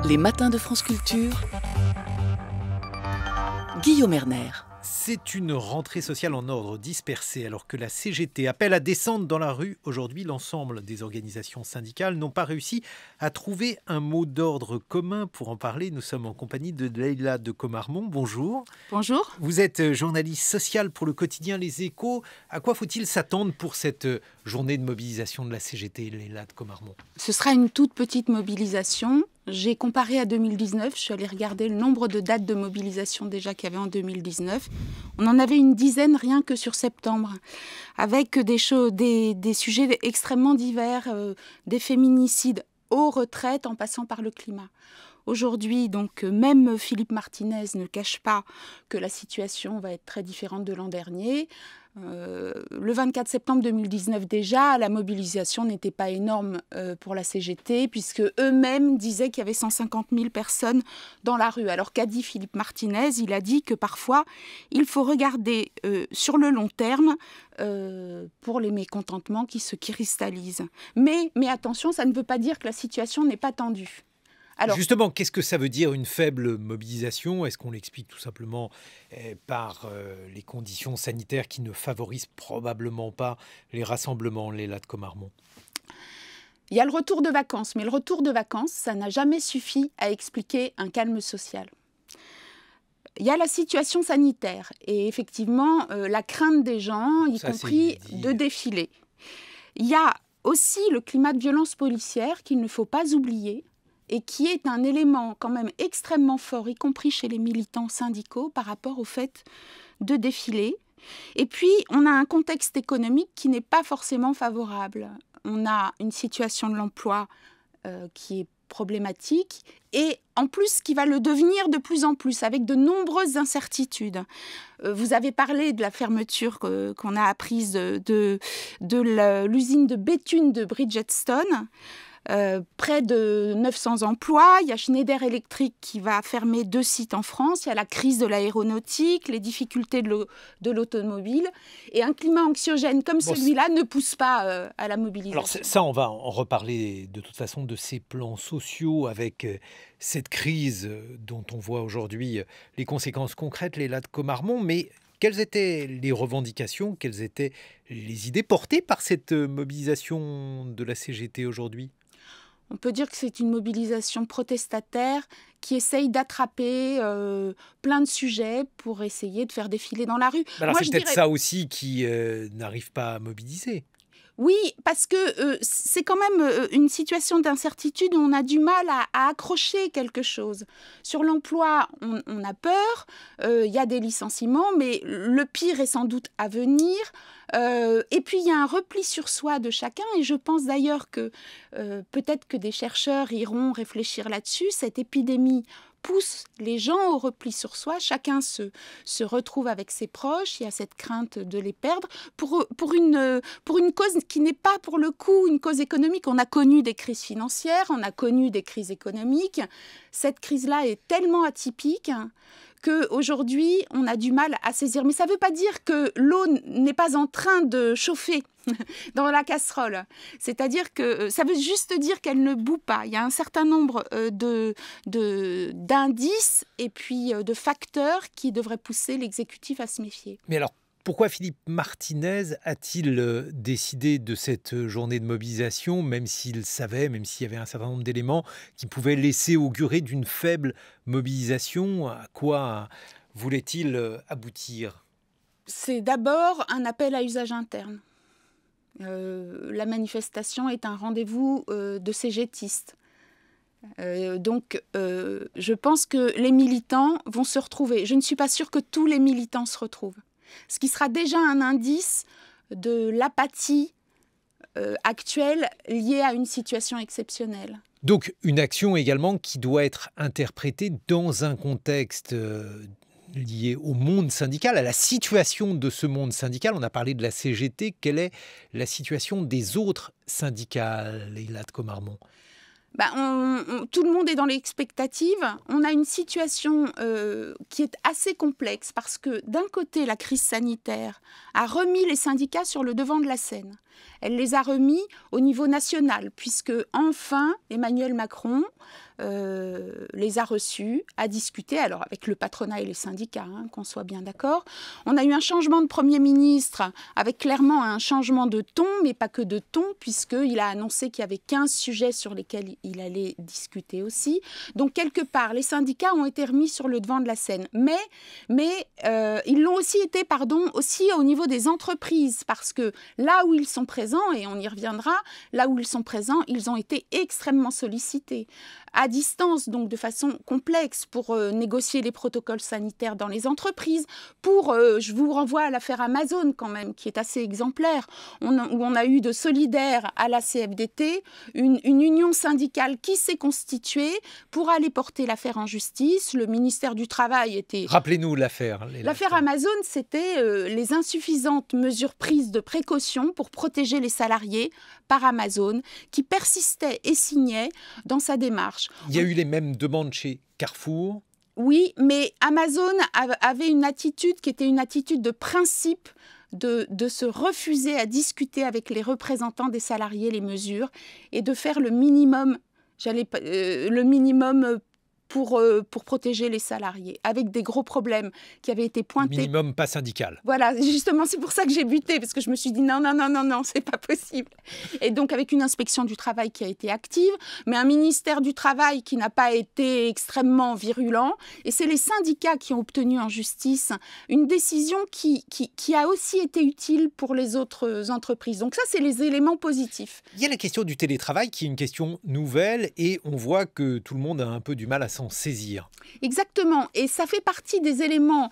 Les matins de France Culture, Guillaume Erner. C'est une rentrée sociale en ordre dispersé alors que la CGT appelle à descendre dans la rue. Aujourd'hui, l'ensemble des organisations syndicales n'ont pas réussi à trouver un mot d'ordre commun. Pour en parler, nous sommes en compagnie de Leïla de Comarmont. Bonjour. Bonjour. Vous êtes journaliste sociale pour le quotidien Les Échos. À quoi faut-il s'attendre pour cette journée de mobilisation de la CGT, Leïla de Comarmont? Ce sera une toute petite mobilisation. J'ai comparé à 2019, je suis allée regarder le nombre de dates de mobilisation déjà qu'il y avait en 2019. On en avait une dizaine rien que sur septembre, avec des sujets extrêmement divers, des féminicides aux retraites en passant par le climat. Aujourd'hui, donc, même Philippe Martinez ne cache pas que la situation va être très différente de l'an dernier. Le 24 septembre 2019 déjà, la mobilisation n'était pas énorme pour la CGT, puisque eux-mêmes disaient qu'il y avait 150 000 personnes dans la rue. Alors qu'a dit Philippe Martinez? Il a dit que parfois, il faut regarder sur le long terme pour les mécontentements qui se cristallisent. Mais attention, ça ne veut pas dire que la situation n'est pas tendue. Alors, justement, qu'est-ce que ça veut dire une faible mobilisation? Est-ce qu'on l'explique tout simplement par les conditions sanitaires qui ne favorisent probablement pas les rassemblements, Leïla de Comarmont? Il y a le retour de vacances, mais le retour de vacances, ça n'a jamais suffi à expliquer un calme social. Il y a la situation sanitaire et effectivement la crainte des gens, y compris de défiler. Il y a aussi le climat de violence policière qu'il ne faut pas oublier, et qui est un élément quand même extrêmement fort, y compris chez les militants syndicaux, par rapport au fait de défiler. Et puis, on a un contexte économique qui n'est pas forcément favorable. On a une situation de l'emploi qui est problématique, et en plus qui va le devenir de plus en plus, avec de nombreuses incertitudes. Vous avez parlé de la fermeture qu'on a apprise de l'usine de Béthune de Bridgestone. Près de 900 emplois, il y a Schneider Electric qui va fermer 2 sites en France, il y a la crise de l'aéronautique, les difficultés de l'automobile, et un climat anxiogène comme celui-là ne pousse pas à la mobilisation. Alors ça, on va en reparler de toute façon de ces plans sociaux avec cette crise dont on voit aujourd'hui les conséquences concrètes, Leïla de Comarmont, mais quelles étaient les revendications, quelles étaient les idées portées par cette mobilisation de la CGT aujourd'hui ? On peut dire que c'est une mobilisation protestataire qui essaye d'attraper plein de sujets pour essayer de faire défiler dans la rue. Alors c'est peut-être ça aussi qui n'arrive pas à mobiliser. Oui, parce que c'est quand même une situation d'incertitude où on a du mal à accrocher quelque chose. Sur l'emploi, on a peur, il y a des licenciements, mais le pire est sans doute à venir. Et puis, il y a un repli sur soi de chacun, et je pense d'ailleurs que peut-être que des chercheurs iront réfléchir là-dessus. Cette épidémie pousse les gens au repli sur soi, chacun se retrouve avec ses proches, il y a cette crainte de les perdre, pour une cause qui n'est pas pour le coup une cause économique. On a connu des crises financières, on a connu des crises économiques, cette crise-là est tellement atypique qu'aujourd'hui on a du mal à saisir. Mais ça ne veut pas dire que l'eau n'est pas en train de chauffer dans la casserole. C'est-à-dire que ça veut juste dire qu'elle ne bout pas. Il y a un certain nombre d'indices et puis de facteurs qui devraient pousser l'exécutif à se méfier. Mais alors, pourquoi Philippe Martinez a-t-il décidé de cette journée de mobilisation, même s'il savait, même s'il y avait un certain nombre d'éléments qui pouvaient laisser augurer d'une faible mobilisation? À quoi voulait-il aboutir? C'est d'abord un appel à usage interne. La manifestation est un rendez-vous de CGTistes. Donc, je pense que les militants vont se retrouver. Je ne suis pas sûre que tous les militants se retrouvent. Ce qui sera déjà un indice de l'apathie actuelle liée à une situation exceptionnelle. Donc, une action également qui doit être interprétée dans un contexte lié au monde syndical, à la situation de ce monde syndical. On a parlé de la CGT. Quelle est la situation des autres syndicats, Leïla de Comarmont? Tout le monde est dans l'expectative. On a une situation qui est assez complexe parce que d'un côté, la crise sanitaire a remis les syndicats sur le devant de la scène. Elle les a remis au niveau national, puisque enfin Emmanuel Macron les a reçus, a discuté, alors avec le patronat et les syndicats, qu'on soit bien d'accord. On a eu un changement de Premier ministre, avec clairement un changement de ton, mais pas que de ton, puisqu'il a annoncé qu'il y avait 15 sujets sur lesquels il allait discuter aussi. Donc, quelque part, les syndicats ont été remis sur le devant de la scène. Mais ils l'ont aussi été, aussi au niveau des entreprises, parce que là où ils sont présents, et on y reviendra, là où ils sont présents, ils ont été extrêmement sollicités. À distance, donc de façon complexe, pour négocier les protocoles sanitaires dans les entreprises, je vous renvoie à l'affaire Amazon quand même, qui est assez exemplaire, où on a eu de solidaires à la CFDT, une union syndicale qui s'est constituée pour aller porter l'affaire en justice. Le ministère du Travail était... Rappelez-nous l'affaire. L'affaire Amazon, c'était les insuffisantes mesures prises de précaution pour protéger les salariés par Amazon, qui persistait et signait dans sa démarche. Il y a eu les mêmes demandes chez Carrefour. Oui, mais Amazon avait une attitude qui était une attitude de principe, de se refuser à discuter avec les représentants des salariés les mesures et de faire le minimum, pour protéger les salariés, avec des gros problèmes qui avaient été pointés. Minimum pas syndical. Voilà, justement, c'est pour ça que j'ai buté, parce que je me suis dit non, c'est pas possible. Et donc, avec une inspection du travail qui a été active, mais un ministère du Travail qui n'a pas été extrêmement virulent. Et c'est les syndicats qui ont obtenu en justice une décision qui a aussi été utile pour les autres entreprises. Donc ça, c'est les éléments positifs. Il y a la question du télétravail qui est une question nouvelle et on voit que tout le monde a un peu du mal à s'en saisir. Exactement, et ça fait partie des éléments,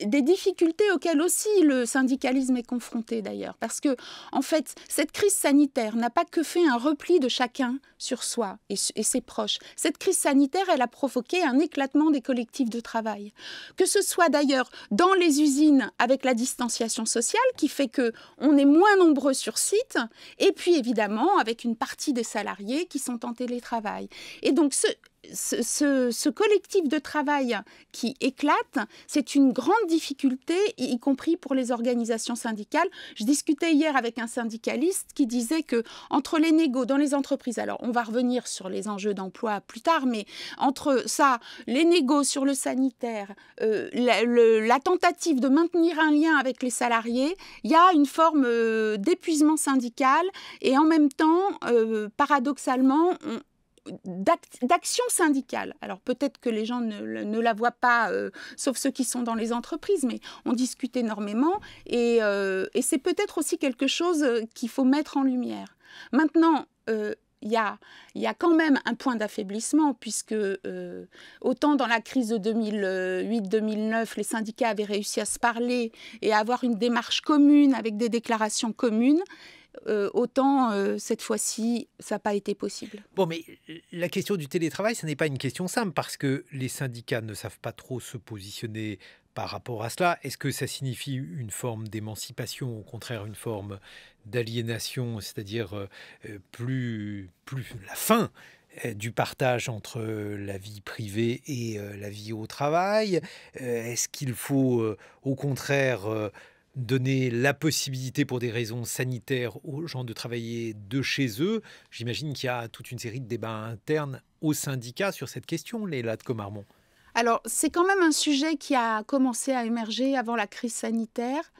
des difficultés auxquelles aussi le syndicalisme est confronté d'ailleurs, parce que en fait, cette crise sanitaire n'a pas que fait un repli de chacun sur soi et ses proches. Cette crise sanitaire, elle a provoqué un éclatement des collectifs de travail, que ce soit d'ailleurs dans les usines avec la distanciation sociale qui fait que on est moins nombreux sur site, et puis évidemment avec une partie des salariés qui sont en télétravail. Et donc ce collectif de travail qui éclate, c'est une grande difficulté, y compris pour les organisations syndicales. Je discutais hier avec un syndicaliste qui disait que entre les négos dans les entreprises, alors on va revenir sur les enjeux d'emploi plus tard, mais entre ça, les négos sur le sanitaire, la tentative de maintenir un lien avec les salariés, il y a une forme d'épuisement syndical et en même temps, paradoxalement, d'action syndicale. Alors peut-être que les gens ne la voient pas, sauf ceux qui sont dans les entreprises, mais on discute énormément et c'est peut-être aussi quelque chose qu'il faut mettre en lumière. Maintenant, il y a quand même un point d'affaiblissement puisque autant dans la crise de 2008-2009, les syndicats avaient réussi à se parler et à avoir une démarche commune avec des déclarations communes, autant cette fois-ci, ça n'a pas été possible. Bon, mais la question du télétravail, ce n'est pas une question simple parce que les syndicats ne savent pas trop se positionner par rapport à cela. Est-ce que ça signifie une forme d'émancipation, au contraire une forme d'aliénation, c'est-à-dire plus la fin du partage entre la vie privée et la vie au travail? Est-ce qu'il faut au contraire donner la possibilité pour des raisons sanitaires aux gens de travailler de chez eux? J'imagine qu'il y a toute une série de débats internes aux syndicats sur cette question, Léla de Comarmont. Alors, c'est quand même un sujet qui a commencé à émerger avant la crise sanitaire.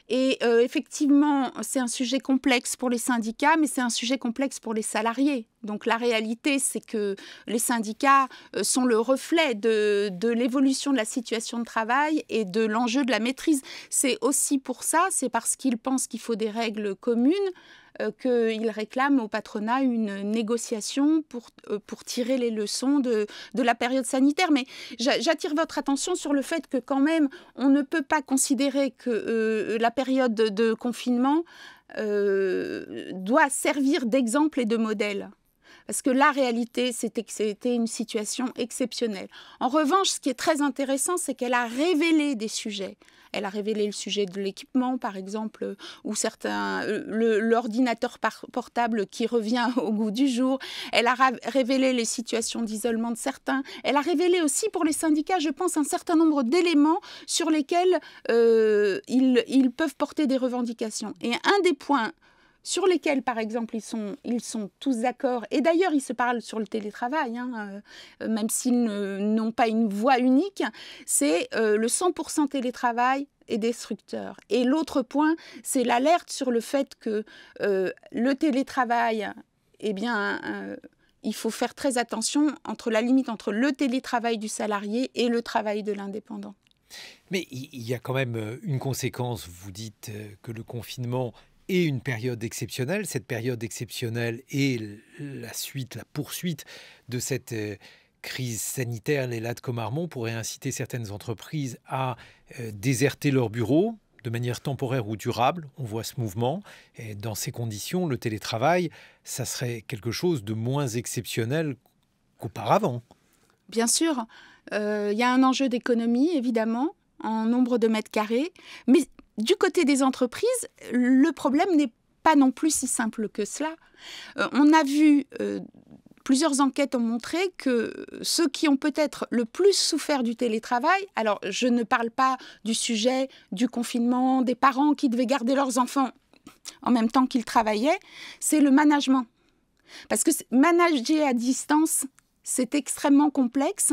Et effectivement, c'est un sujet complexe pour les syndicats, mais c'est un sujet complexe pour les salariés. Donc la réalité, c'est que les syndicats sont le reflet de l'évolution de la situation de travail et de l'enjeu de la maîtrise. C'est aussi pour ça, c'est parce qu'ils pensent qu'il faut des règles communes, qu'ils réclament au patronat une négociation pour tirer les leçons de la période sanitaire. Mais j'attire votre attention sur le fait que quand même, on ne peut pas considérer que la période de confinement doit servir d'exemple et de modèle. Parce que la réalité, c'était que c'était une situation exceptionnelle. En revanche, ce qui est très intéressant, c'est qu'elle a révélé des sujets. Elle a révélé le sujet de l'équipement, par exemple, ou l'ordinateur portable qui revient au goût du jour. Elle a révélé les situations d'isolement de certains. Elle a révélé aussi pour les syndicats, je pense, un certain nombre d'éléments sur lesquels ils peuvent porter des revendications. Et un des points sur lesquels, par exemple, ils sont tous d'accord, et d'ailleurs, ils se parlent sur le télétravail, même s'ils n'ont pas une voix unique, c'est le 100% télétravail est destructeur. Et l'autre point, c'est l'alerte sur le fait que le télétravail, eh bien, il faut faire très attention entre la limite entre le télétravail du salarié et le travail de l'indépendant. Mais il y a quand même une conséquence. Vous dites que le confinement est une période exceptionnelle. Cette période exceptionnelle est la poursuite de cette crise sanitaire. Les Lattes Comarmont pourraient inciter certaines entreprises à déserter leurs bureaux de manière temporaire ou durable. On voit ce mouvement. Et dans ces conditions, le télétravail, ça serait quelque chose de moins exceptionnel qu'auparavant. Bien sûr, y a un enjeu d'économie, évidemment, en nombre de mètres carrés. Mais du côté des entreprises, le problème n'est pas non plus si simple que cela. On a vu, plusieurs enquêtes ont montré que ceux qui ont peut-être le plus souffert du télétravail, alors je ne parle pas du sujet du confinement, des parents qui devaient garder leurs enfants en même temps qu'ils travaillaient, c'est le management. Parce que manager à distance, c'est extrêmement complexe,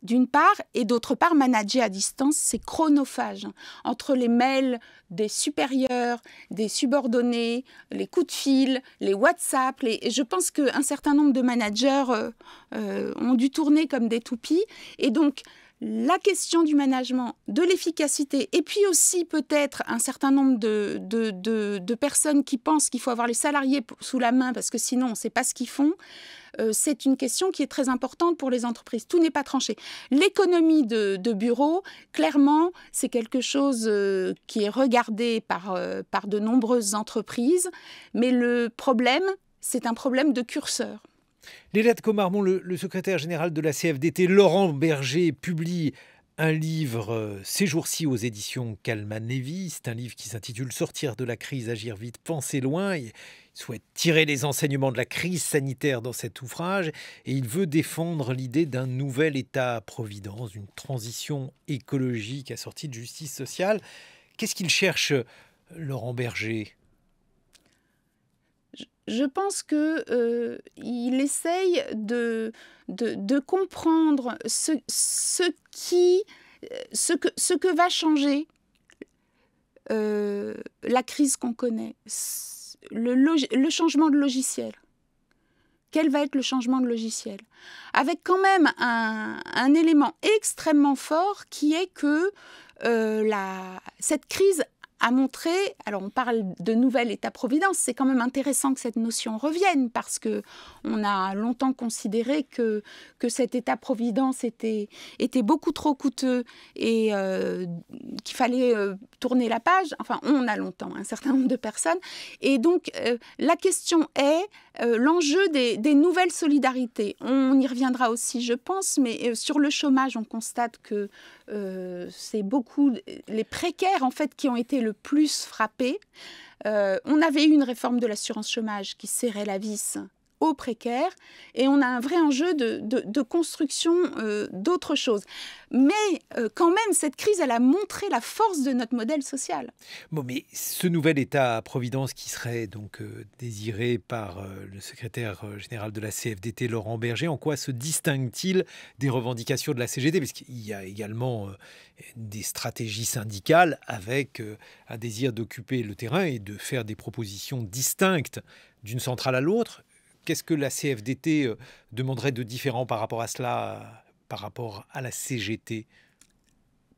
d'une part, et d'autre part, manager à distance, c'est chronophage. Entre les mails des supérieurs, des subordonnés, les coups de fil, les WhatsApp, et je pense qu'un certain nombre de managers ont dû tourner comme des toupies. Et donc, la question du management, de l'efficacité, et puis aussi peut-être un certain nombre de personnes qui pensent qu'il faut avoir les salariés sous la main parce que sinon on ne sait pas ce qu'ils font, c'est une question qui est très importante pour les entreprises. Tout n'est pas tranché. L'économie de bureau, clairement, c'est quelque chose qui est regardé par de nombreuses entreprises, mais le problème, c'est un problème de curseur. Les Lattes Comarmont, le secrétaire général de la CFDT, Laurent Berger, publie un livre ces jours-ci aux éditions Calman Lévy. C'est un livre qui s'intitule « Sortir de la crise, agir vite, penser loin ». Il souhaite tirer les enseignements de la crise sanitaire dans cet ouvrage et il veut défendre l'idée d'un nouvel État-providence, d'une transition écologique assortie de justice sociale. Qu'est-ce qu'il cherche, Laurent Berger ? Je pense qu'il essaye de comprendre ce que va changer la crise qu'on connaît, le changement de logiciel. Quel va être le changement de logiciel? Avec quand même un élément extrêmement fort qui est que cette crise a montré, alors on parle de nouvel État-providence, c'est quand même intéressant que cette notion revienne parce qu'on a longtemps considéré que cet État-providence était beaucoup trop coûteux et qu'il fallait tourner la page. Enfin, on a longtemps, un certain nombre de personnes. Et donc, la question est l'enjeu des nouvelles solidarités. On y reviendra aussi, je pense, mais sur le chômage, on constate que c'est beaucoup les précaires en fait qui ont été le plus frappés. On avait eu une réforme de l'assurance chômage qui serrait la vis aux précaires et on a un vrai enjeu de construction d'autres choses. Mais quand même, cette crise, elle a montré la force de notre modèle social. Bon, mais ce nouvel État-providence qui serait donc désiré par le secrétaire général de la CFDT, Laurent Berger, en quoi se distingue-t-il des revendications de la CGT? Parce qu'il y a également des stratégies syndicales avec un désir d'occuper le terrain et de faire des propositions distinctes d'une centrale à l'autre. Qu'est-ce que la CFDT demanderait de différent par rapport à cela, par rapport à la CGT?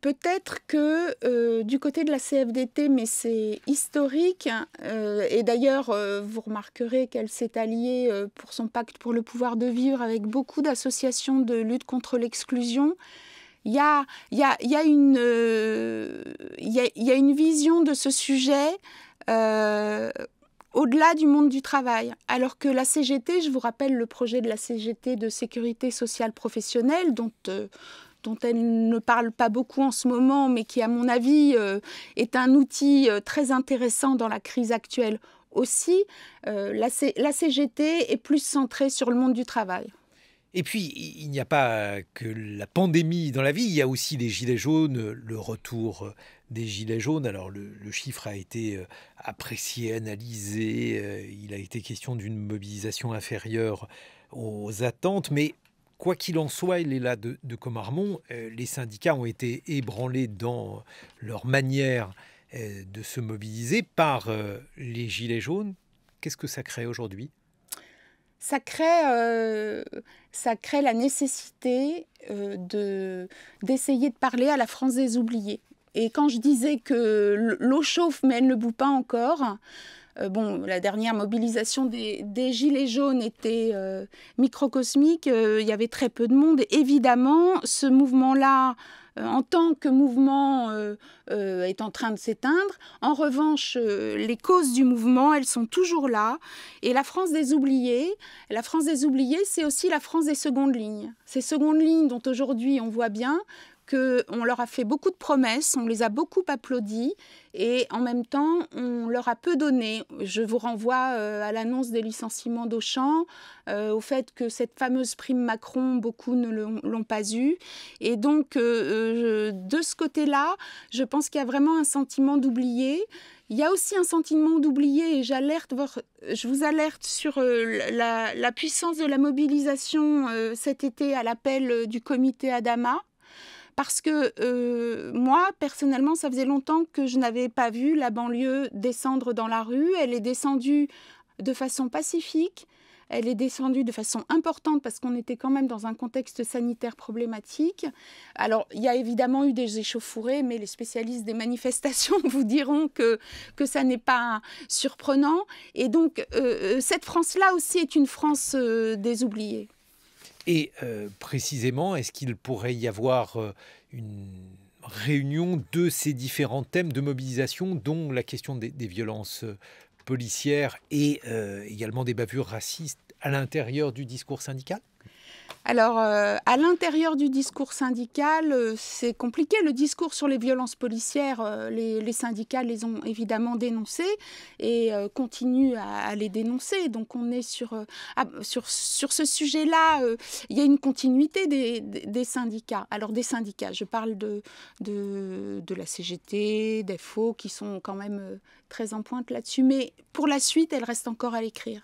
Peut-être que du côté de la CFDT, mais c'est historique, et d'ailleurs vous remarquerez qu'elle s'est alliée pour son pacte pour le pouvoir de vivre avec beaucoup d'associations de lutte contre l'exclusion. Il y a une vision de ce sujet au-delà du monde du travail. Alors que la CGT, je vous rappelle le projet de la CGT de sécurité sociale professionnelle, dont elle ne parle pas beaucoup en ce moment, mais qui, à mon avis, est un outil très intéressant dans la crise actuelle aussi. La CGT est plus centrée sur le monde du travail. Et puis, il n'y a pas que la pandémie dans la vie, il y a aussi les gilets jaunes, le retour des gilets jaunes. Alors, le chiffre a été apprécié, analysé, il a été question d'une mobilisation inférieure aux attentes, mais quoi qu'il en soit, il est là de Commarmont, les syndicats ont été ébranlés dans leur manière de se mobiliser par les gilets jaunes. Qu'est-ce que ça crée aujourd'hui ? Ça crée la nécessité d'essayer de parler à la France des oubliés. Et quand je disais que l'eau chauffe mais elle ne bout pas encore, la dernière mobilisation des Gilets jaunes était microcosmique, il y avait très peu de monde. Évidemment, ce mouvement-là, en tant que mouvement, est en train de s'éteindre. En revanche, les causes du mouvement, elles sont toujours là. Et la France des oubliés, c'est aussi la France des secondes lignes. Ces secondes lignes dont aujourd'hui on voit bien qu'on leur a fait beaucoup de promesses, on les a beaucoup applaudis et en même temps, on leur a peu donné. Je vous renvoie à l'annonce des licenciements d'Auchan, au fait que cette fameuse prime Macron, beaucoup ne l'ont pas eue. Et donc, de ce côté-là, je pense qu'il y a vraiment un sentiment d'oublier. Il y a aussi un sentiment d'oublier et je vous alerte sur la puissance de la mobilisation cet été à l'appel du comité Adama. Parce que moi, personnellement, ça faisait longtemps que je n'avais pas vu la banlieue descendre dans la rue. Elle est descendue de façon pacifique, elle est descendue de façon importante parce qu'on était quand même dans un contexte sanitaire problématique. Alors, il y a évidemment eu des échauffourées, mais les spécialistes des manifestations vous diront que ça n'est pas surprenant. Et donc, cette France-là aussi est une France des oubliés. Et précisément, est-ce qu'il pourrait y avoir une réunion de ces différents thèmes de mobilisation, dont la question des violences policières et également des bavures racistes à l'intérieur du discours syndical ? Alors, à l'intérieur du discours syndical, c'est compliqué. Le discours sur les violences policières, les syndicats les ont évidemment dénoncés et continuent à les dénoncer. Donc, on est sur ce sujet-là, il y a une continuité des syndicats. Alors, des syndicats, je parle de la CGT, d'FO, qui sont quand même très en pointe là-dessus. Mais pour la suite, elle reste encore à l'écrire.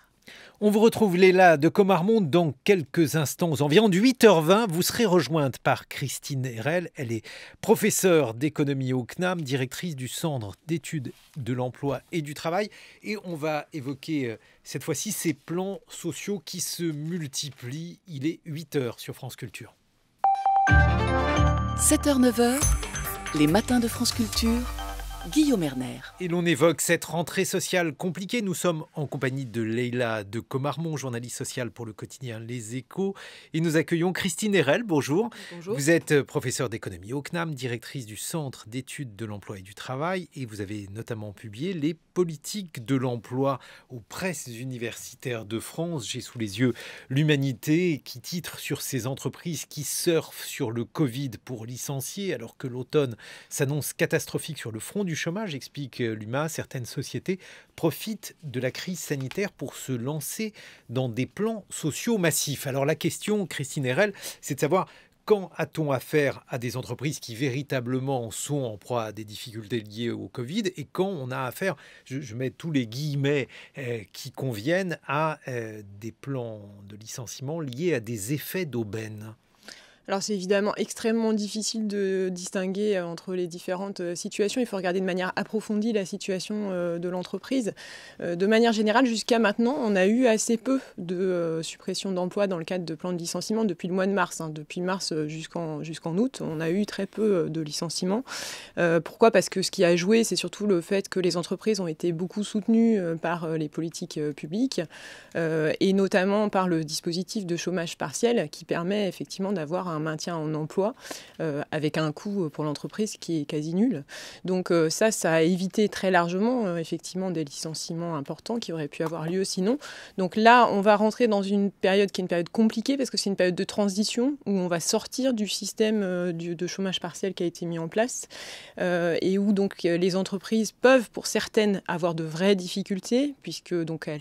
On vous retrouve Léla de Commarmont dans quelques instants, aux environs de 8h20. Vous serez rejointe par Christine Erel. Elle est professeure d'économie au CNAM, directrice du Centre d'études de l'emploi et du travail. Et on va évoquer cette fois-ci ces plans sociaux qui se multiplient. Il est 8h sur France Culture. 7h, 9h, les matins de France Culture. Guillaume Erner. Et l'on évoque cette rentrée sociale compliquée. Nous sommes en compagnie de Léla de Commarmont, journaliste sociale pour le quotidien Les Échos. Et nous accueillons Christine Erel. Bonjour. Bonjour. Vous êtes professeure d'économie au CNAM, directrice du Centre d'études de l'emploi et du travail. Et vous avez notamment publié Les politiques de l'emploi aux presses universitaires de France. J'ai sous les yeux l'Humanité qui titre sur ces entreprises qui surfent sur le Covid pour licencier alors que l'automne s'annonce catastrophique sur le front du chômage, explique l'UMA. Certaines sociétés profitent de la crise sanitaire pour se lancer dans des plans sociaux massifs. Alors la question, Christine Erel, c'est de savoir quand a-t-on affaire à des entreprises qui véritablement sont en proie à des difficultés liées au Covid et quand on a affaire, je mets tous les guillemets qui conviennent, à des plans de licenciement liés à des effets d'aubaine. Alors c'est évidemment extrêmement difficile de distinguer entre les différentes situations. Il faut regarder de manière approfondie la situation de l'entreprise. De manière générale, jusqu'à maintenant, on a eu assez peu de suppression d'emplois dans le cadre de plans de licenciement depuis le mois de mars. Depuis mars jusqu'en août, on a eu très peu de licenciements. Pourquoi ? Parce que ce qui a joué, c'est surtout le fait que les entreprises ont été beaucoup soutenues par les politiques publiques et notamment par le dispositif de chômage partiel qui permet effectivement d'avoir un maintien en emploi, avec un coût pour l'entreprise qui est quasi nul. Donc ça a évité très largement, effectivement, des licenciements importants qui auraient pu avoir lieu sinon. Donc là, on va rentrer dans une période qui est une période compliquée, parce que c'est une période de transition où on va sortir du système de chômage partiel qui a été mis en place, et où donc les entreprises peuvent, pour certaines, avoir de vraies difficultés, puisque donc elles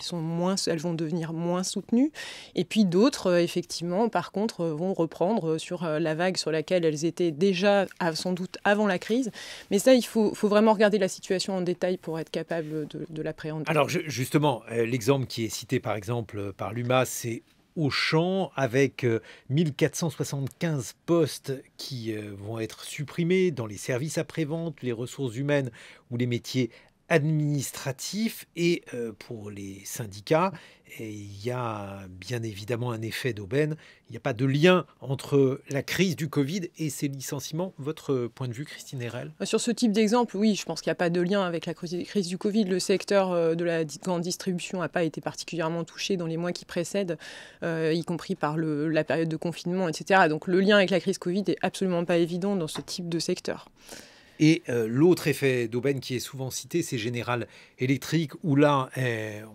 vont devenir moins soutenues, et puis d'autres, effectivement, par contre, vont reprendre sur la vague sur laquelle elles étaient déjà, sans doute, avant la crise. Mais ça, il faut vraiment regarder la situation en détail pour être capable de l'appréhender. Alors justement, l'exemple qui est cité par exemple par l'UMA, c'est Auchan, avec 1475 postes qui vont être supprimés dans les services après-vente, les ressources humaines ou les métiers administratifs. Et pour les syndicats, il y a bien évidemment un effet d'aubaine. Il n'y a pas de lien entre la crise du Covid et ces licenciements. Votre point de vue, Christine Erel ? Sur ce type d'exemple, oui, je pense qu'il n'y a pas de lien avec la crise du Covid. Le secteur de la grande distribution n'a pas été particulièrement touché dans les mois qui précèdent, y compris par la période de confinement, etc. Donc le lien avec la crise Covid n'est absolument pas évident dans ce type de secteur. Et l'autre effet d'aubaine qui est souvent cité, c'est General Electric, où là,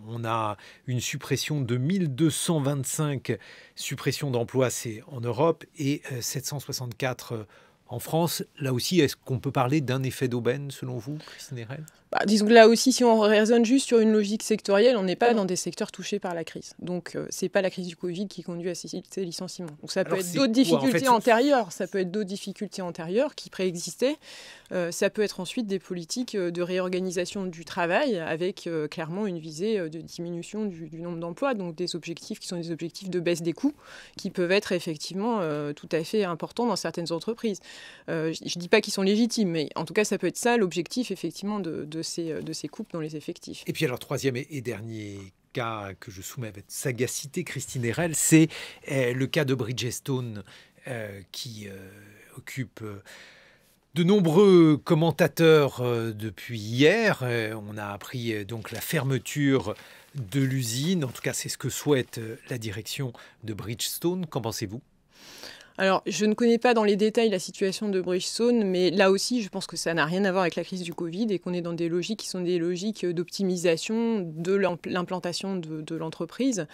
on a une suppression de 1225 suppressions d'emplois, c'est en Europe, et 764 en France. Là aussi, est-ce qu'on peut parler d'un effet d'aubaine, selon vous, Christine Erel ? Disons que là aussi, si on raisonne juste sur une logique sectorielle, on n'est pas dans des secteurs touchés par la crise. Donc, ce n'est pas la crise du Covid qui conduit à ces licenciements. Donc, ça peut être d'autres difficultés antérieures. Ça peut être d'autres difficultés antérieures qui préexistaient. Ça peut être ensuite des politiques de réorganisation du travail avec clairement une visée de diminution du nombre d'emplois. Donc, des objectifs qui sont des objectifs de baisse des coûts qui peuvent être effectivement tout à fait importants dans certaines entreprises. Je ne dis pas qu'ils sont légitimes, mais en tout cas, ça peut être ça l'objectif effectivement de ces coupes dans les effectifs. Et puis alors, troisième et dernier cas que je soumets avec sagacité, Christine Erel, c'est le cas de Bridgestone qui occupe de nombreux commentateurs depuis hier. On a appris donc la fermeture de l'usine. En tout cas, c'est ce que souhaite la direction de Bridgestone. Qu'en pensez-vous ? Alors, je ne connais pas dans les détails la situation de Bridgestone, mais là aussi, je pense que ça n'a rien à voir avec la crise du Covid et qu'on est dans des logiques qui sont des logiques d'optimisation de l'implantation de l'entreprise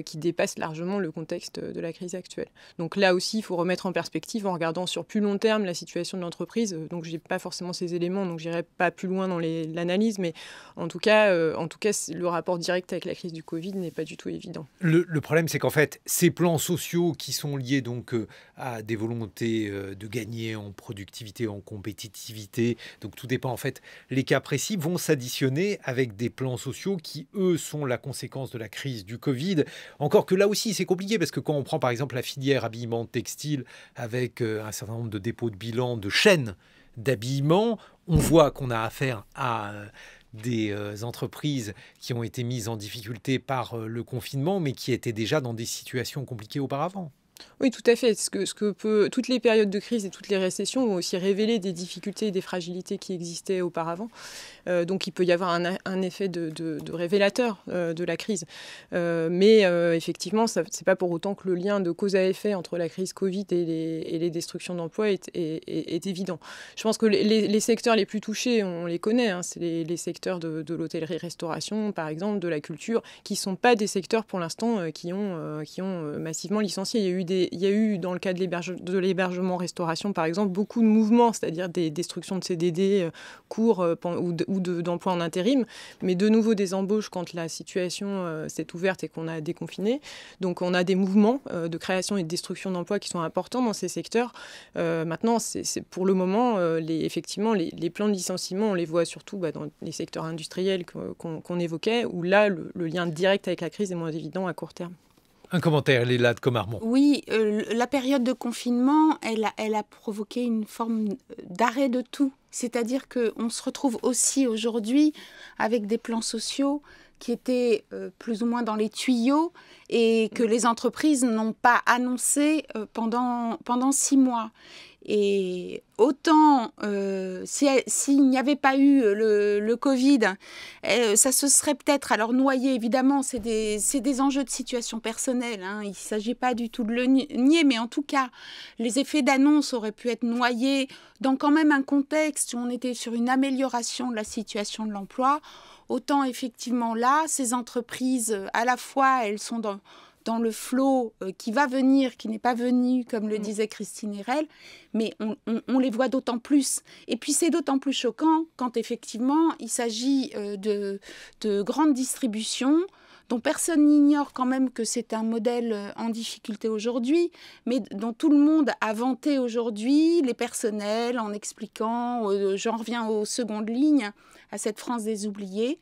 qui dépassent largement le contexte de la crise actuelle. Donc là aussi, il faut remettre en perspective en regardant sur plus long terme la situation de l'entreprise. Donc, je n'ai pas forcément ces éléments, donc je n'irai pas plus loin dans l'analyse, mais en tout cas, le rapport direct avec la crise du Covid n'est pas du tout évident. Le problème, c'est qu'en fait, ces plans sociaux qui sont liés donc à des volontés de gagner en productivité, en compétitivité. Donc tout dépend en fait. Les cas précis vont s'additionner avec des plans sociaux qui, eux, sont la conséquence de la crise du Covid. Encore que là aussi, c'est compliqué parce que quand on prend par exemple la filière habillement textile avec un certain nombre de dépôts de bilan de chaînes d'habillement, on voit qu'on a affaire à des entreprises qui ont été mises en difficulté par le confinement, mais qui étaient déjà dans des situations compliquées auparavant. Oui, tout à fait. Toutes les périodes de crise et toutes les récessions ont aussi révélé des difficultés et des fragilités qui existaient auparavant. Donc, il peut y avoir un effet de révélateur de la crise. Mais effectivement, ce n'est pas pour autant que le lien de cause à effet entre la crise Covid et les destructions d'emplois est évident. Je pense que les secteurs les plus touchés, on les connaît. Hein, c'est les secteurs de l'hôtellerie-restauration, par exemple, de la culture, qui ne sont pas des secteurs, pour l'instant, qui ont massivement licencié. Il y a eu, dans le cas de l'hébergement-restauration, par exemple, beaucoup de mouvements, c'est-à-dire des destructions de CDD courts ou d'emplois en intérim, mais de nouveau des embauches quand la situation s'est ouverte et qu'on a déconfiné. Donc on a des mouvements de création et de destruction d'emplois qui sont importants dans ces secteurs. Maintenant, c'est pour le moment, effectivement, les plans de licenciement, on les voit surtout dans les secteurs industriels qu'on évoquait, où là, le lien direct avec la crise est moins évident à court terme. Un commentaire, Léla de Comarmont. Oui, la période de confinement, elle a provoqué une forme d'arrêt de tout. C'est-à-dire qu'on se retrouve aussi aujourd'hui avec des plans sociaux qui était plus ou moins dans les tuyaux et que les entreprises n'ont pas annoncé pendant 6 mois. Et autant, s'il n'y avait pas eu le Covid, ça se serait peut-être alors noyé. Évidemment, c'est des enjeux de situation personnelle. Hein. Il ne s'agit pas du tout de le nier, mais en tout cas, les effets d'annonce auraient pu être noyés dans quand même un contexte où on était sur une amélioration de la situation de l'emploi. Autant, effectivement, là, ces entreprises, à la fois, elles sont dans le flot qui va venir, qui n'est pas venu, comme le disait Christine Erel, mais on les voit d'autant plus. Et puis c'est d'autant plus choquant quand effectivement il s'agit de grandes distributions dont personne n'ignore quand même que c'est un modèle en difficulté aujourd'hui, mais dont tout le monde a vanté aujourd'hui les personnels en expliquant, j'en reviens aux secondes lignes, à cette France des oubliés.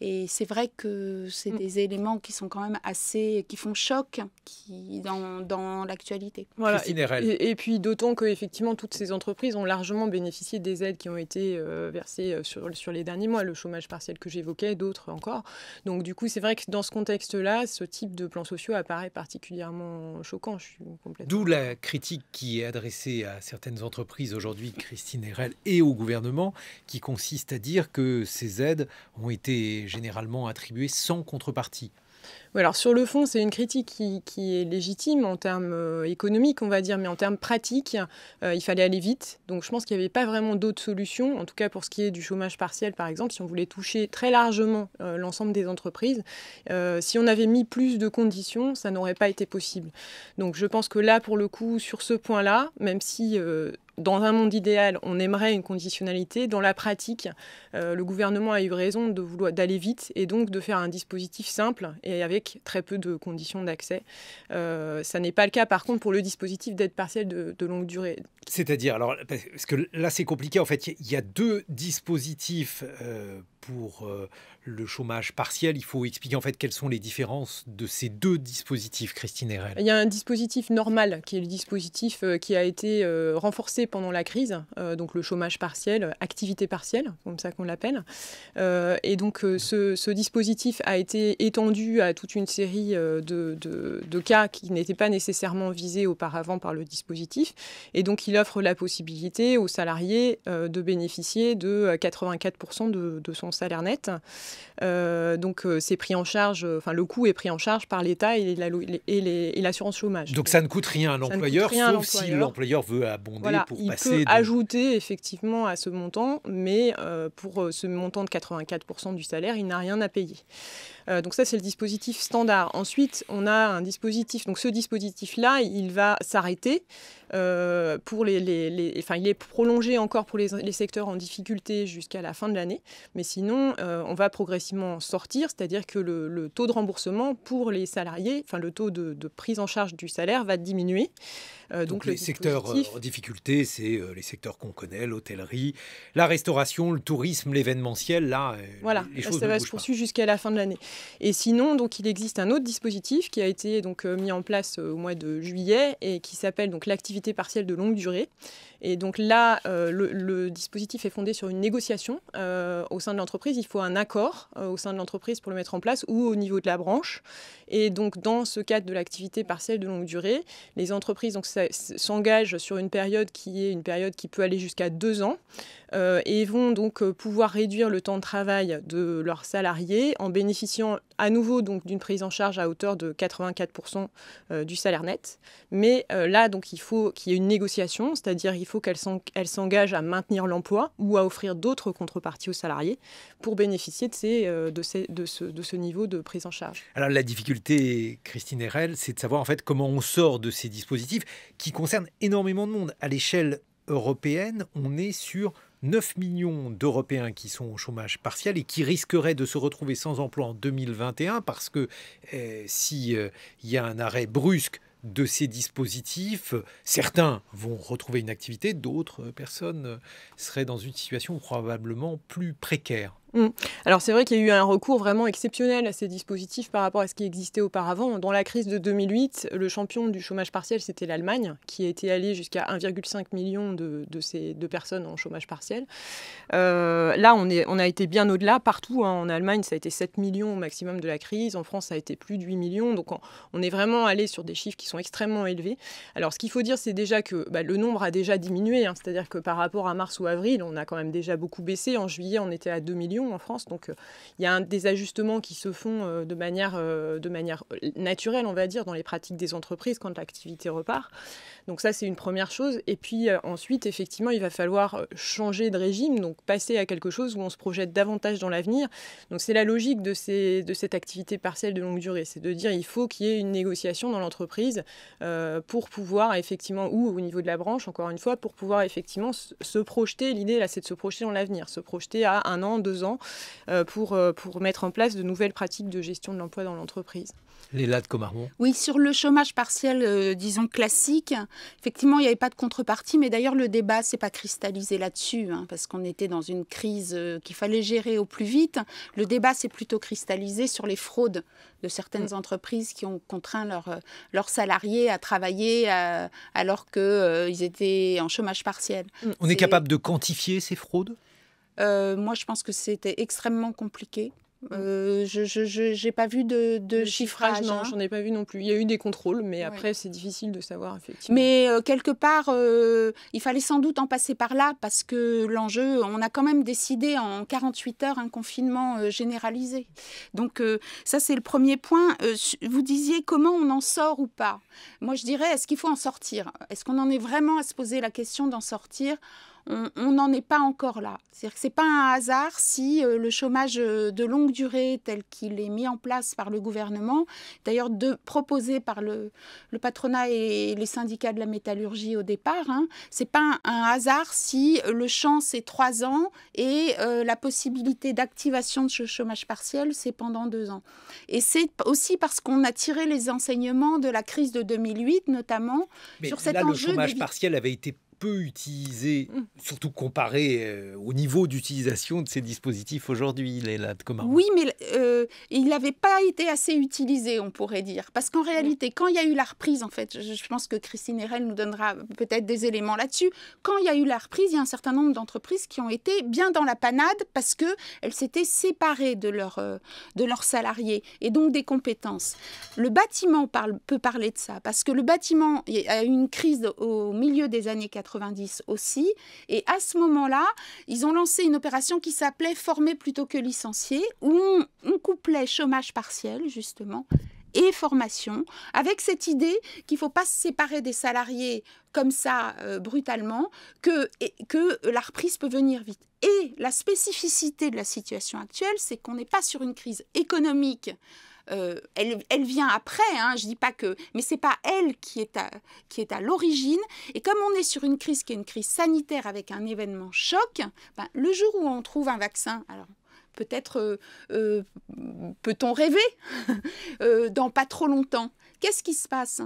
Et c'est vrai que c'est des éléments qui sont quand même qui font choc dans l'actualité. Voilà. Et puis d'autant qu'effectivement, toutes ces entreprises ont largement bénéficié des aides qui ont été versées sur les derniers mois, le chômage partiel que j'évoquais, d'autres encore. Donc du coup, c'est vrai que dans ce contexte-là, ce type de plans sociaux apparaît particulièrement choquant. Je suis complètement... D'où la critique qui est adressée à certaines entreprises aujourd'hui, Christine Erel, et au gouvernement, qui consiste à dire que ces aides ont été généralement attribuées sans contrepartie. Oui, alors sur le fond, c'est une critique qui est légitime en termes économiques, on va dire, mais en termes pratiques, il fallait aller vite. Donc je pense qu'il n'y avait pas vraiment d'autres solutions, en tout cas pour ce qui est du chômage partiel, par exemple, si on voulait toucher très largement l'ensemble des entreprises. Si on avait mis plus de conditions, ça n'aurait pas été possible. Donc je pense que là, pour le coup, sur ce point-là, même si... dans un monde idéal, on aimerait une conditionnalité. Dans la pratique, le gouvernement a eu raison d'aller vite et donc de faire un dispositif simple et avec très peu de conditions d'accès. Ça n'est pas le cas, par contre, pour le dispositif d'aide partielle de longue durée. C'est-à-dire, alors, parce que là, c'est compliqué. En fait, il y a deux dispositifs pour le chômage partiel. Il faut expliquer en fait quelles sont les différences de ces deux dispositifs, Christine Erel. Il y a un dispositif normal qui est le dispositif qui a été renforcé pendant la crise, donc le chômage partiel, activité partielle, comme ça qu'on l'appelle. Et donc ce dispositif a été étendu à toute une série de cas qui n'étaient pas nécessairement visés auparavant par le dispositif. Et donc il offre la possibilité aux salariés de bénéficier de 84% de son salaire net. Donc c'est pris en charge, le coût est pris en charge par l'État et l'assurance chômage. Donc ça ne coûte rien à l'employeur, sauf si l'employeur veut abonder pour passer... Il peut ajouter effectivement à ce montant, mais pour ce montant de 84% du salaire, il n'a rien à payer. Donc ça, c'est le dispositif standard. Ensuite, on a un dispositif. Donc ce dispositif-là, il va s'arrêter. Il est prolongé encore pour les secteurs en difficulté jusqu'à la fin de l'année. Mais sinon, on va progressivement sortir, c'est-à-dire que le taux de remboursement pour les salariés, le taux de prise en charge du salaire va diminuer. Donc les secteurs en difficulté, c'est les secteurs qu'on connaît, l'hôtellerie, la restauration, le tourisme, l'événementiel. Là, les choses ça va se poursuivre jusqu'à la fin de l'année. Et sinon, donc, il existe un autre dispositif qui a été mis en place au mois de juillet et qui s'appelle donc l'activité partielle de longue durée. Et donc là, le dispositif est fondé sur une négociation au sein de l'entreprise. Il faut un accord au sein de l'entreprise pour le mettre en place ou au niveau de la branche. Et donc, dans ce cadre de l'activité partielle de longue durée, les entreprises s'engagent sur une période qui peut aller jusqu'à 2 ans et vont donc pouvoir réduire le temps de travail de leurs salariés en bénéficiant à nouveau donc d'une prise en charge à hauteur de 84% du salaire net. Mais là, donc, il faut qu'il y ait une négociation, c'est-à-dire il faut qu'elle s'engage à maintenir l'emploi ou à offrir d'autres contreparties aux salariés pour bénéficier de ce niveau de prise en charge. Alors la difficulté, Christine Erel, c'est de savoir en fait comment on sort de ces dispositifs qui concernent énormément de monde. À l'échelle européenne, on est sur 9 millions d'Européens qui sont au chômage partiel et qui risqueraient de se retrouver sans emploi en 2021 parce que s'il y a un arrêt brusque de ces dispositifs, certains vont retrouver une activité, d'autres personnes seraient dans une situation probablement plus précaire. Alors c'est vrai qu'il y a eu un recours vraiment exceptionnel à ces dispositifs par rapport à ce qui existait auparavant. Dans la crise de 2008, le champion du chômage partiel, c'était l'Allemagne, qui était allée jusqu'à 1,5 million de personnes en chômage partiel. Là, on a été bien au-delà partout. En Allemagne, ça a été 7 millions au maximum de la crise. En France, ça a été plus de 8 millions. Donc on est vraiment allé sur des chiffres qui sont extrêmement élevés. Alors ce qu'il faut dire, c'est déjà que le nombre a déjà diminué. C'est-à-dire que par rapport à mars ou avril, on a quand même déjà beaucoup baissé. En juillet, on était à 2 millions en France. Donc il y a des ajustements qui se font de manière naturelle, on va dire, dans les pratiques des entreprises quand l'activité repart. Donc ça, c'est une première chose. Et puis ensuite, effectivement, il va falloir changer de régime, donc passer à quelque chose où on se projette davantage dans l'avenir. Donc c'est la logique de cette activité partielle de longue durée. C'est de dire il faut qu'il y ait une négociation dans l'entreprise pour pouvoir effectivement, ou au niveau de la branche, encore une fois, pour pouvoir effectivement se projeter. L'idée, là, c'est de se projeter dans l'avenir, se projeter à 1 an, 2 ans, pour mettre en place de nouvelles pratiques de gestion de l'emploi dans l'entreprise. Léla de Comarmont. Oui, sur le chômage partiel, disons classique, effectivement, il n'y avait pas de contrepartie, mais d'ailleurs, le débat ne s'est pas cristallisé là-dessus, parce qu'on était dans une crise qu'il fallait gérer au plus vite. Le débat s'est plutôt cristallisé sur les fraudes de certaines entreprises qui ont contraint leurs salariés à travailler alors qu'ils étaient en chômage partiel. On est capable de quantifier ces fraudes ? Moi, je pense que c'était extrêmement compliqué. Je n'ai pas vu de chiffrage. Non, j'en ai pas vu non plus. Il y a eu des contrôles, mais après, c'est difficile de savoir, effectivement. Mais quelque part, il fallait sans doute en passer par là, parce que l'enjeu, on a quand même décidé en 48 heures un confinement généralisé. Donc ça, c'est le premier point. Vous disiez comment on en sort ou pas. Moi, je dirais, est-ce qu'il faut en sortir ? Est-ce qu'on en est vraiment à se poser la question d'en sortir ? On n'en est pas encore là. C'est-à-dire que ce n'est pas un hasard si le chômage de longue durée tel qu'il est mis en place par le gouvernement, d'ailleurs proposé par le patronat et les syndicats de la métallurgie au départ, ce n'est pas un hasard si le champ c'est 3 ans et la possibilité d'activation de ce chômage partiel c'est pendant 2 ans. Et c'est aussi parce qu'on a tiré les enseignements de la crise de 2008 notamment. Mais sur cet là, enjeu le chômage partiel avait été peu utilisé, surtout comparé au niveau d'utilisation de ces dispositifs aujourd'hui, Léla de Comarmont. Oui, mais il n'avait pas été assez utilisé, on pourrait dire. Parce qu'en réalité, quand il y a eu la reprise, en fait, je pense que Christine Erel nous donnera peut-être des éléments là-dessus, quand il y a eu la reprise, il y a un certain nombre d'entreprises qui ont été bien dans la panade parce qu'elles s'étaient séparées de leurs salariés et donc des compétences. Le bâtiment peut parler de ça, parce que le bâtiment a eu une crise au milieu des années 90 aussi. Et à ce moment-là, ils ont lancé une opération qui s'appelait « Former plutôt que licencier », où on couplait chômage partiel, justement, et formation, avec cette idée qu'il ne faut pas se séparer des salariés comme ça, brutalement, que la reprise peut venir vite. Et la spécificité de la situation actuelle, c'est qu'on n'est pas sur une crise économique. Elle vient après, je dis pas que, mais c'est pas elle qui est à l'origine. Et comme on est sur une crise qui est une crise sanitaire avec un événement choc, le jour où on trouve un vaccin, alors peut-être peut-on rêver dans pas trop longtemps. Qu'est-ce qui se passe ?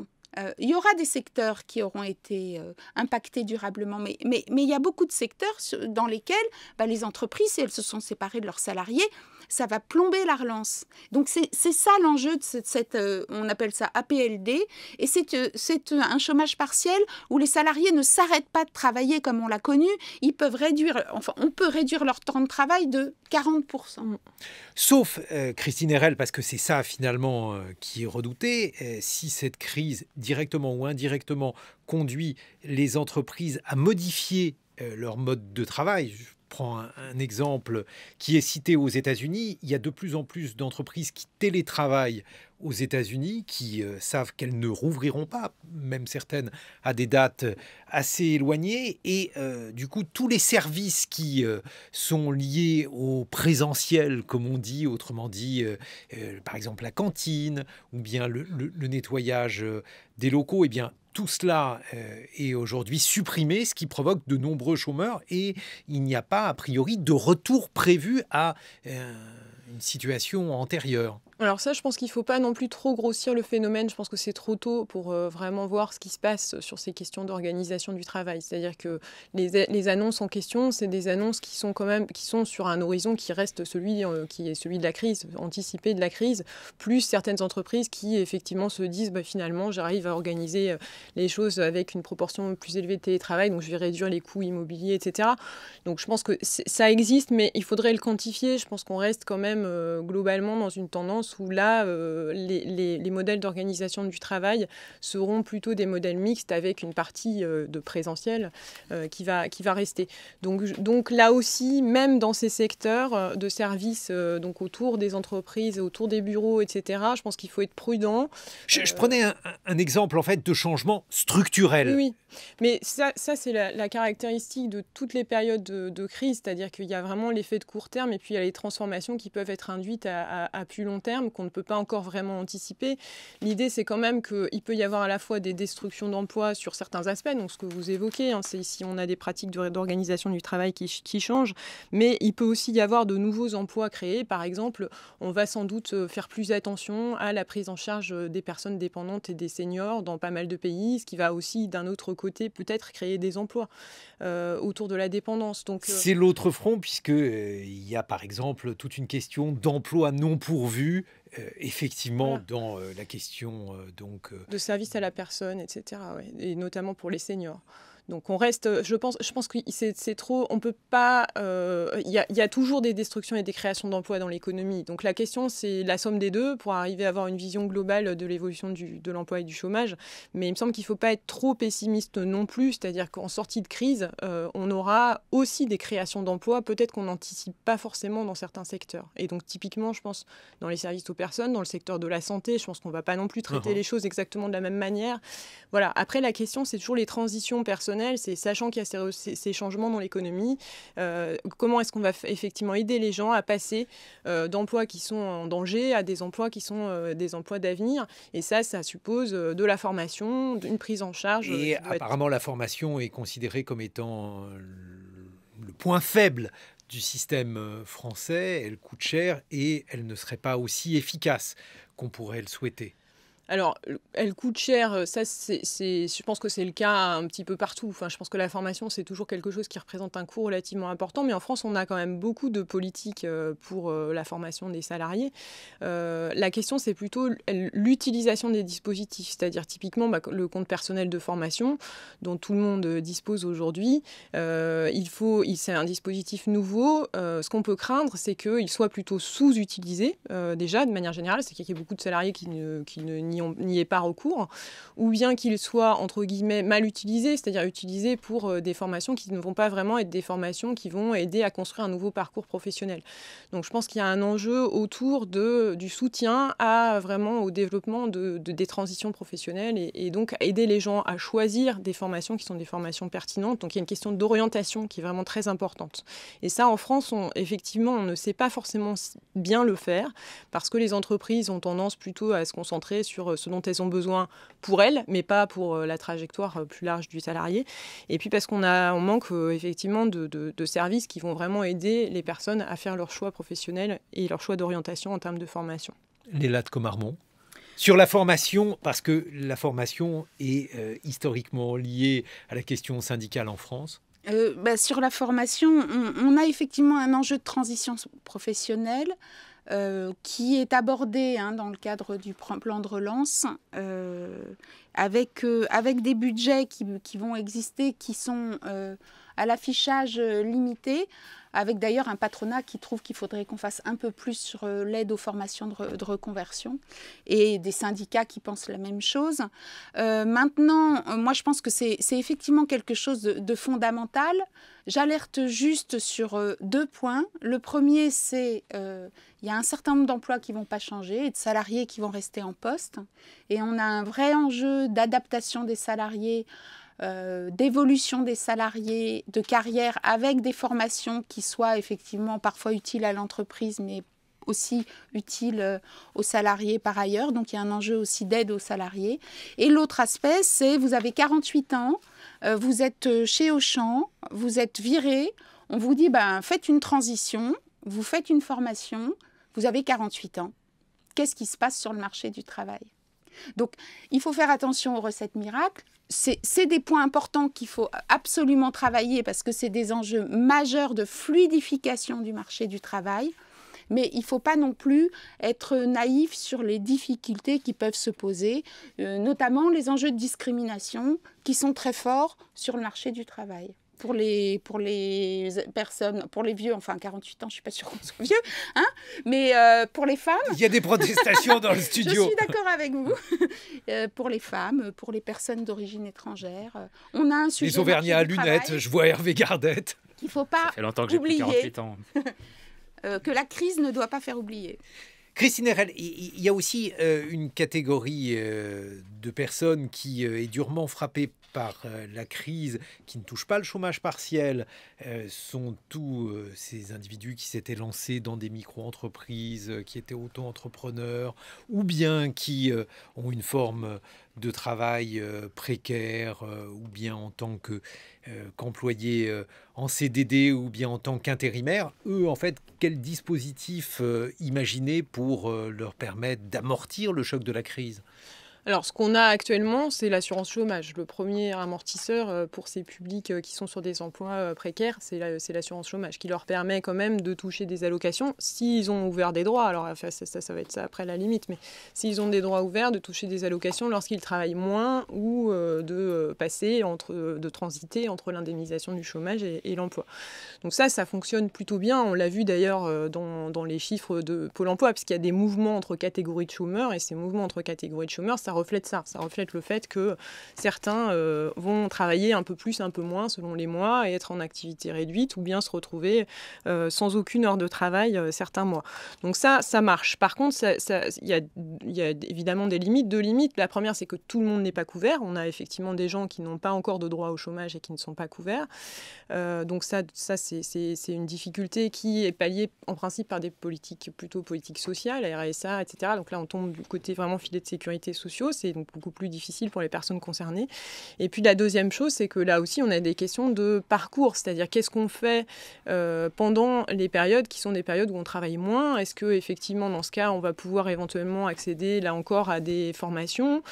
Il y aura des secteurs qui auront été impactés durablement, mais il y a beaucoup de secteurs dans lesquels les entreprises, si elles se sont séparées de leurs salariés, ça va plomber la relance. Donc c'est ça l'enjeu de cette on appelle ça APLD, et c'est un chômage partiel où les salariés ne s'arrêtent pas de travailler comme on l'a connu. On peut réduire leur temps de travail de 40%. Sauf, Christine Erel, parce que c'est ça finalement qui est redouté, si cette crise, directement ou indirectement, conduit les entreprises à modifier leur mode de travail. Je prends un exemple qui est cité aux États-Unis. Il y a de plus en plus d'entreprises qui télétravaillent aux États-Unis, qui savent qu'elles ne rouvriront pas, même certaines à des dates assez éloignées. Et du coup, tous les services qui sont liés au présentiel, comme on dit, autrement dit, par exemple la cantine, ou bien le nettoyage des locaux, eh bien, tout cela est aujourd'hui supprimé, ce qui provoque de nombreux chômeurs, et il n'y a pas, a priori, de retour prévu à une situation antérieure. Alors ça, je pense qu'il ne faut pas non plus trop grossir le phénomène. Je pense que c'est trop tôt pour vraiment voir ce qui se passe sur ces questions d'organisation du travail. C'est-à-dire que les annonces en question, c'est des annonces qui sont sur un horizon qui reste qui est celui de la crise, anticipé de la crise, plus certaines entreprises qui effectivement se disent finalement j'arrive à organiser les choses avec une proportion plus élevée de télétravail, donc je vais réduire les coûts immobiliers, etc. Donc je pense que ça existe, mais il faudrait le quantifier. Je pense qu'on reste quand même globalement dans une tendance où là, les modèles d'organisation du travail seront plutôt des modèles mixtes avec une partie de présentiel qui va rester. Donc là aussi, même dans ces secteurs de services, donc autour des entreprises, autour des bureaux, etc., je pense qu'il faut être prudent. Je prenais un exemple en fait de changement structurel. Oui, mais ça c'est la caractéristique de toutes les périodes de crise, c'est-à-dire qu'il y a vraiment l'effet de court terme et puis il y a les transformations qui peuvent être induites à plus long terme, qu'on ne peut pas encore vraiment anticiper. L'idée, c'est quand même qu'il peut y avoir à la fois des destructions d'emplois sur certains aspects, donc ce que vous évoquez, c'est ici on a des pratiques d'organisation du travail qui changent, mais il peut aussi y avoir de nouveaux emplois créés. Par exemple, on va sans doute faire plus attention à la prise en charge des personnes dépendantes et des seniors dans pas mal de pays, ce qui va aussi, d'un autre côté, peut-être créer des emplois autour de la dépendance. C'est l'autre front, puisqu'il y a par exemple toute une question d'emploi non pourvu, effectivement, dans la question de service à la personne, etc. Ouais, et notamment pour les seniors. Donc on reste, je pense que c'est trop, on peut pas, il y a toujours des destructions et des créations d'emplois dans l'économie. Donc la question, c'est la somme des deux pour arriver à avoir une vision globale de l'évolution de l'emploi et du chômage. Mais il me semble qu'il ne faut pas être trop pessimiste non plus, c'est-à-dire qu'en sortie de crise, on aura aussi des créations d'emplois, peut-être qu'on n'anticipe pas forcément dans certains secteurs. Et donc typiquement, je pense, dans les services aux personnes, dans le secteur de la santé, je pense qu'on ne va pas non plus traiter les choses exactement de la même manière. Voilà. Après, la question, c'est toujours les transitions personnelles. C'est sachant qu'il y a ces changements dans l'économie, comment est-ce qu'on va effectivement aider les gens à passer d'emplois qui sont en danger à des emplois qui sont des emplois d'avenir. Et ça suppose de la formation, d'une prise en charge. Et apparemment, la formation est considérée comme étant le point faible du système français. Elle coûte cher et elle ne serait pas aussi efficace qu'on pourrait le souhaiter. Alors, elle coûte cher, ça, je pense que c'est le cas un petit peu partout. Enfin, je pense que la formation, c'est toujours quelque chose qui représente un coût relativement important. Mais en France, on a quand même beaucoup de politiques pour la formation des salariés. La question, c'est plutôt l'utilisation des dispositifs. C'est-à-dire, typiquement, le compte personnel de formation, dont tout le monde dispose aujourd'hui. C'est un dispositif nouveau. Ce qu'on peut craindre, c'est qu'il soit plutôt sous-utilisé, déjà, de manière générale. C'est qu'il y a beaucoup de salariés qui n'y ait pas recours, ou bien qu'il soit, entre guillemets, mal utilisé, c'est-à-dire utilisé pour des formations qui ne vont pas vraiment être des formations qui vont aider à construire un nouveau parcours professionnel. Donc je pense qu'il y a un enjeu autour du soutien au développement des transitions professionnelles et donc aider les gens à choisir des formations qui sont des formations pertinentes. Donc il y a une question d'orientation qui est vraiment très importante. Et ça, en France, effectivement, on ne sait pas forcément bien le faire parce que les entreprises ont tendance plutôt à se concentrer sur ce dont elles ont besoin pour elles, mais pas pour la trajectoire plus large du salarié. Et puis parce qu'on manque effectivement de services qui vont vraiment aider les personnes à faire leur choix professionnel et leur choix d'orientation en termes de formation. Léla de Comarmont. Sur la formation, parce que la formation est historiquement liée à la question syndicale en France. Sur la formation, on a effectivement un enjeu de transition professionnelle qui est abordé dans le cadre du plan de relance avec des budgets qui vont exister, qui sont à l'affichage limité, avec d'ailleurs un patronat qui trouve qu'il faudrait qu'on fasse un peu plus sur l'aide aux formations de reconversion, et des syndicats qui pensent la même chose. Maintenant, moi je pense que c'est effectivement quelque chose de fondamental. J'alerte juste sur 2 points. Le premier, c'est il y a un certain nombre d'emplois qui ne vont pas changer et de salariés qui vont rester en poste. Et on a un vrai enjeu d'adaptation des salariés, d'évolution des salariés, de carrière, avec des formations qui soient effectivement parfois utiles à l'entreprise, mais aussi utiles aux salariés par ailleurs. Donc il y a un enjeu aussi d'aide aux salariés. Et l'autre aspect, c'est vous avez 48 ans, vous êtes chez Auchan, vous êtes viré, on vous dit faites une transition, vous faites une formation, vous avez 48 ans. qu'est-ce qui se passe sur le marché du travail. Donc, il faut faire attention aux recettes miracles. C'est des points importants qu'il faut absolument travailler parce que c'est des enjeux majeurs de fluidification du marché du travail. Mais il ne faut pas non plus être naïf sur les difficultés qui peuvent se poser, notamment les enjeux de discrimination qui sont très forts sur le marché du travail. Pour les personnes, pour les vieux, enfin 48 ans, je ne suis pas sûre qu'on soit vieux, hein, mais pour les femmes... Il y a des protestations dans le studio. Je suis d'accord avec vous. Pour les femmes, pour les personnes d'origine étrangère, on a un sujet... Les Auvergnats à lunettes, travail, je vois Hervé Gardette. Il ne faut pas Ça fait longtemps que j'ai pris 48 ans. que la crise ne doit pas faire oublier. Christine Erel, il y a aussi une catégorie de personnes qui est durement frappée par la crise, qui ne touche pas le chômage partiel, sont tous ces individus qui s'étaient lancés dans des micro-entreprises, qui étaient auto-entrepreneurs, ou bien qui ont une forme de travail précaire, ou bien en tant qu'employés en CDD, ou bien en tant qu'intérimaires. Eux, en fait, quel dispositif imaginer pour leur permettre d'amortir le choc de la crise ? Alors, ce qu'on a actuellement, c'est l'assurance chômage. Le premier amortisseur pour ces publics qui sont sur des emplois précaires, c'est l'assurance chômage, qui leur permet quand même de toucher des allocations s'ils ont ouvert des droits. Alors, enfin, ça va être ça après la limite, mais s'ils ont des droits ouverts, de toucher des allocations lorsqu'ils travaillent moins ou de passer, de transiter entre l'indemnisation du chômage et l'emploi. Donc ça fonctionne plutôt bien. On l'a vu d'ailleurs dans les chiffres de Pôle emploi, puisqu'il y a des mouvements entre catégories de chômeurs, et ces mouvements entre catégories de chômeurs, ça reflète ça. Ça reflète le fait que certains vont travailler un peu plus, un peu moins selon les mois et être en activité réduite ou bien se retrouver sans aucune heure de travail certains mois. Donc ça marche. Par contre, il y a évidemment des limites. Deux limites. La première, c'est que tout le monde n'est pas couvert. On a effectivement des gens qui n'ont pas encore de droit au chômage et qui ne sont pas couverts. Donc ça c'est une difficulté qui est palliée en principe par des politiques sociales, la RSA, etc. Donc là, on tombe du côté vraiment filet de sécurité sociaux. C'est donc beaucoup plus difficile pour les personnes concernées. Et puis la deuxième chose, c'est que là aussi, on a des questions de parcours, c'est-à-dire qu'est-ce qu'on fait pendant les périodes qui sont des périodes où on travaille moins. Est-ce que effectivement, dans ce cas, on va pouvoir éventuellement accéder là encore à des formations,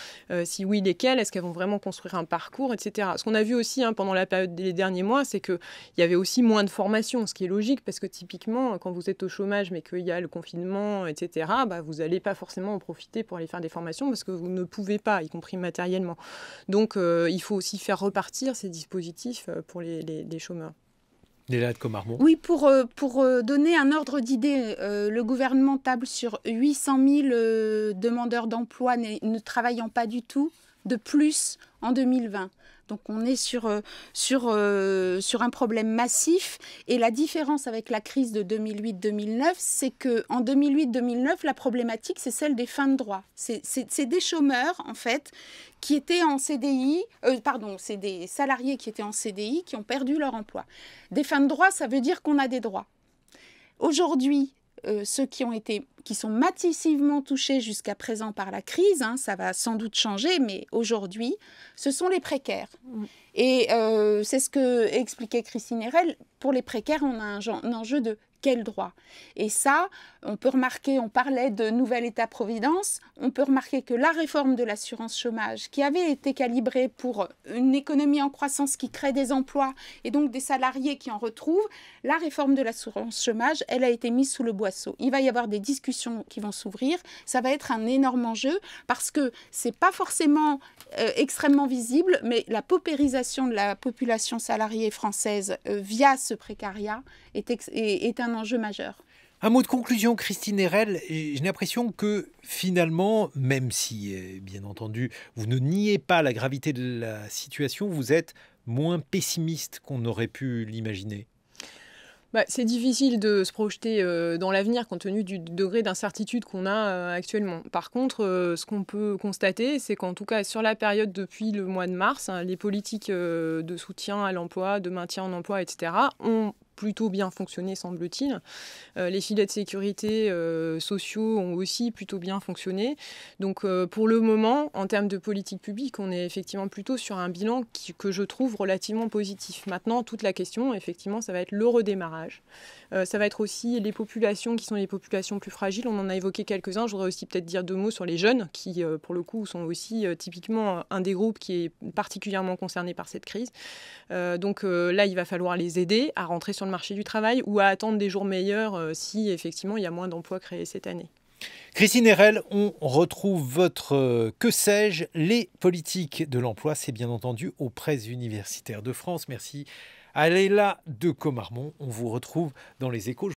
si oui, lesquelles, est-ce qu'elles vont vraiment construire un parcours, etc. Ce qu'on a vu aussi pendant la période des derniers mois, c'est qu'il y avait aussi moins de formations, ce qui est logique parce que typiquement, quand vous êtes au chômage mais qu'il y a le confinement, etc., vous n'allez pas forcément en profiter pour aller faire des formations parce que vous ne pouvez pas, y compris matériellement. Donc, il faut aussi faire repartir ces dispositifs pour les chômeurs. Léla de Comarmont. Oui, pour donner un ordre d'idée, le gouvernement table sur 800 000 demandeurs d'emploi ne travaillant pas du tout de plus en 2020. Donc on est sur un problème massif. Et la différence avec la crise de 2008-2009, c'est qu'en 2008-2009, la problématique, c'est celle des fins de droit. C'est des chômeurs, en fait, qui étaient en CDI, c'est des salariés qui étaient en CDI, qui ont perdu leur emploi. Des fins de droit, ça veut dire qu'on a des droits. Aujourd'hui, ceux qui sont massivement touchés jusqu'à présent par la crise, ça va sans doute changer, mais aujourd'hui, ce sont les précaires. Et c'est ce que expliquait Christine Erel. Pour les précaires, on a un enjeu de quel droit. Et ça, on peut remarquer, on parlait de nouvel État-providence, on peut remarquer que la réforme de l'assurance chômage, qui avait été calibrée pour une économie en croissance qui crée des emplois et donc des salariés qui en retrouvent, la réforme de l'assurance chômage, elle a été mise sous le boisseau. Il va y avoir des discussions qui vont s'ouvrir, ça va être un énorme enjeu parce que c'est pas forcément extrêmement visible, mais la paupérisation de la population salariée française via ce précariat est un enjeu majeur. Un mot de conclusion, Christine Erel. J'ai l'impression que finalement, même si, bien entendu, vous ne niez pas la gravité de la situation, vous êtes moins pessimiste qu'on aurait pu l'imaginer. C'est difficile de se projeter dans l'avenir compte tenu du degré d'incertitude qu'on a actuellement. Par contre, ce qu'on peut constater, c'est qu'en tout cas sur la période depuis le mois de mars, les politiques de soutien à l'emploi, de maintien en emploi, etc., ont plutôt bien fonctionné, semble-t-il. Les filets de sécurité sociaux ont aussi plutôt bien fonctionné. Donc pour le moment, en termes de politique publique, on est effectivement plutôt sur un bilan que je trouve relativement positif. Maintenant, toute la question, effectivement, ça va être le redémarrage. Ça va être aussi les populations qui sont les populations plus fragiles. On en a évoqué quelques-uns. Je voudrais aussi peut-être dire 2 mots sur les jeunes qui, pour le coup, sont aussi typiquement un des groupes qui est particulièrement concerné par cette crise. Donc là, il va falloir les aider à rentrer sur le marché du travail ou à attendre des jours meilleurs si effectivement il y a moins d'emplois créés cette année. Christine Erel, on retrouve votre Que sais-je, les politiques de l'emploi, c'est bien entendu aux presses universitaires de France. Merci à Leïla de Comarmont. On vous retrouve dans les Échos.